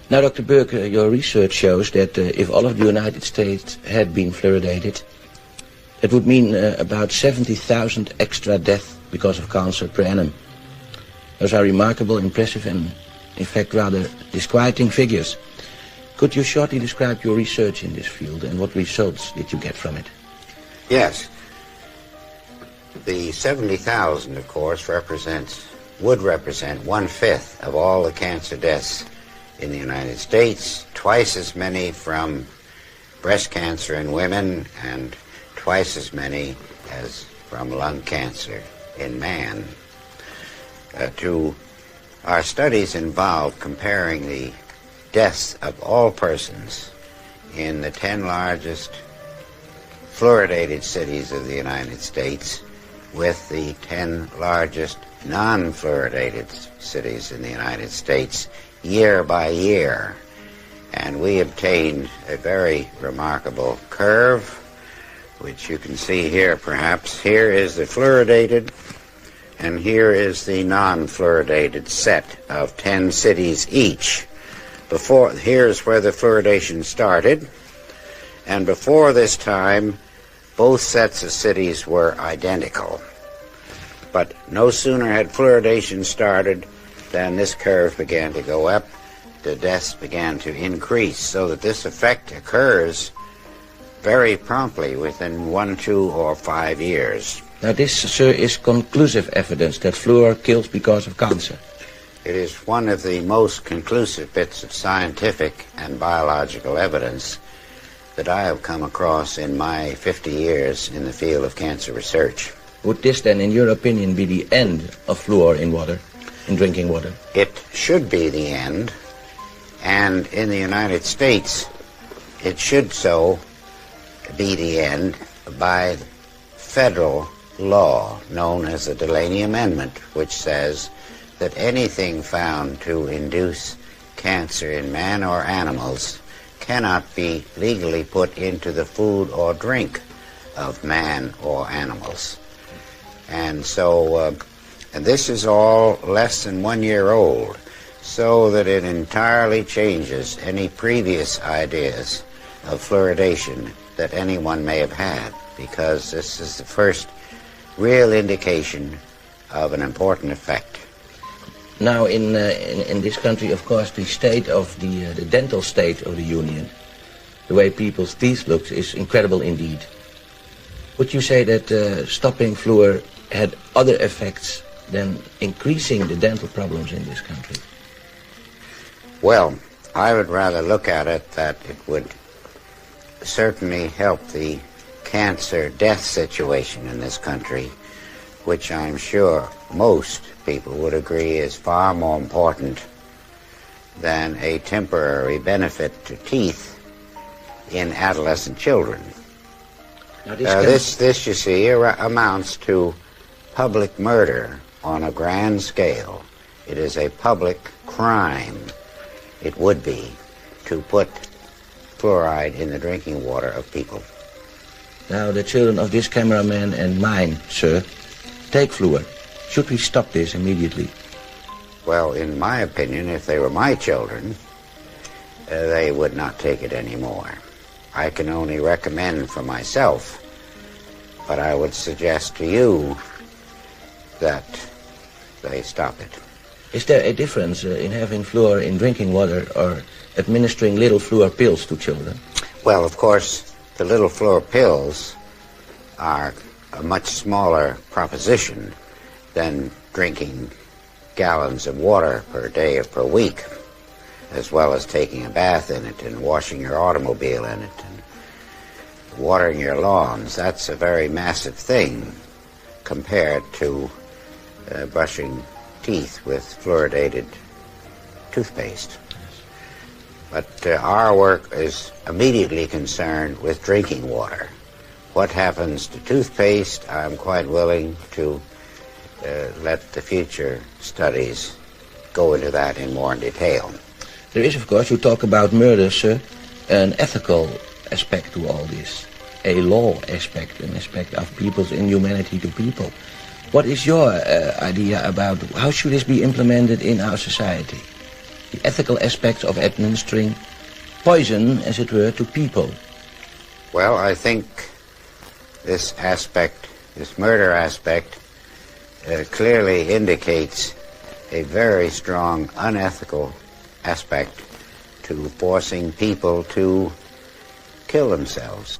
Now, Dr. Burk, your research shows that if all of the United States had been fluoridated, it would mean about 70,000 extra deaths because of cancer per annum. Those are remarkable, impressive, and in fact rather disquieting figures. Could you shortly describe your research in this field and what results did you get from it? Yes. The 70,000, of course, would represent 1/5 of all the cancer deaths in the United States, twice as many from breast cancer in women, and twice as many as from lung cancer in man. Our studies involved comparing the deaths of all persons in the 10 largest fluoridated cities of the United States with the 10 largest non-fluoridated cities in the United States year by year. And we obtained a very remarkable curve, which you can see here perhaps. Here is the fluoridated, and here is the non-fluoridated set of 10 cities each. Here's where the fluoridation started, and before this time, both sets of cities were identical. But no sooner had fluoridation started than this curve began to go up, the deaths began to increase, so that this effect occurs very promptly within 1, 2, or 5 years. Now this, sir, is conclusive evidence that fluor kills because of cancer. It is one of the most conclusive bits of scientific and biological evidence that I have come across in my 50 years in the field of cancer research. Would this then, in your opinion, be the end of fluor in water, in drinking water? It should be the end, and in the United States, it should so be the end by federal law known as the Delaney Amendment, which says that anything found to induce cancer in man or animals cannot be legally put into the food or drink of man or animals. And so, and this is all less than 1 year old, so that it entirely changes any previous ideas of fluoridation that anyone may have had, because this is the first real indication of an important effect. Now, in this country, of course, the state of the dental state of the Union, the way people's teeth look, is incredible indeed. Would you say that stopping fluor had other effects than increasing the dental problems in this country? Well, I would rather look at it that it would certainly help the cancer death situation in this country, which I'm sure most people would agree is far more important than a temporary benefit to teeth in adolescent children. Now, this, you see, amounts to public murder on a grand scale. It is a public crime, it would be, to put fluoride in the drinking water of people. Now, the children of this cameraman and mine, sir, take fluor. Should we stop this immediately? Well, in my opinion, if they were my children, they would not take it anymore. I can only recommend for myself, but I would suggest to you that they stop it. Is there a difference in having fluor in drinking water or administering little fluor pills to children? Well, of course, the little fluor pills are a much smaller proposition than drinking gallons of water per day or per week, as well as taking a bath in it and washing your automobile in it and watering your lawns. That's a very massive thing compared to brushing teeth with fluoridated toothpaste. But our work is immediately concerned with drinking water. What happens to toothpaste, I'm quite willing to let the future studies go into that in more detail. There is, of course, you talk about murder, sir, an ethical aspect to all this, a law aspect, an aspect of people's inhumanity to people. What is your idea about how should this be implemented in our society? the ethical aspects of administering poison, as it were, to people? Well, I think this aspect, this murder aspect, clearly indicates a very strong unethical aspect to forcing people to kill themselves.